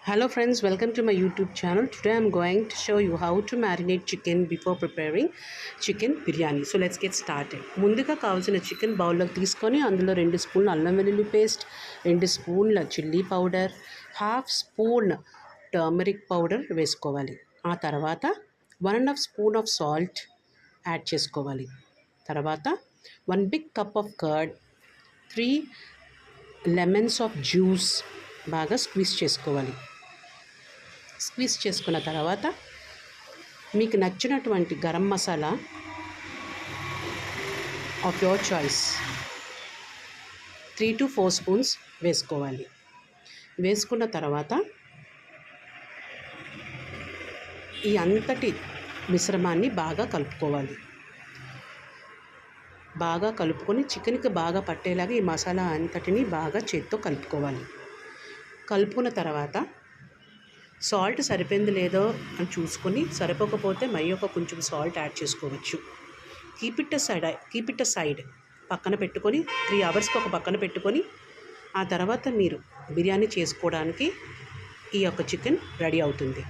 Hello friends, welcome to my YouTube channel. Today I'm going to show you how to marinate chicken before preparing chicken biryani. So let's get started. ముందుగా కావాల్సిన chicken బౌల్లోకి తీసుకొని అందులో 2 స్పూన్ల అల్లం వెల్లుల్లి paste, 2 స్పూన్ల chilli powder, half spoon turmeric powder వేసుకోవాలి. ఆ తర్వాత 1.5 స్పూన్ ఆఫ్ సాల్ట్ యాడ్ చేసుకోవాలి. తర్వాత 1 big cup of curd, 3 lemons of juice బాగా స్క్వీజ్ చేసుకోవాలి. స్క్వీజ్ చేసుకున్న తర్వాత మీకు నచ్చినటువంటి garam masala of your choice 3 to 4 spoons వేసుకోవాలి. వేసుకున్న తర్వాత ఈ అంతటి మిశ్రమాన్ని బాగా కలుపుకోవాలి. బాగా కలుపుకొని చికెన్కి బాగా పట్టేలాగా ఈ మసాలా అంతటిని బాగా చేత్తో కలుపుకోవాలి. కలుపుకున్న తర్వాత సాల్ట్ సరిపోయింది లేదో అని చూసుకొని, సరిపోకపోతే కొంచెం సాల్ట్ యాడ్ చేసుకోవచ్చు. కీప్ ఇట్ సైడ్ పక్కన పెట్టుకొని 3 అవర్స్కి ఒక పక్కన పెట్టుకొని, ఆ తర్వాత మీరు బిర్యానీ చేసుకోవడానికి ఈ యొక్క చికెన్ రెడీ అవుతుంది.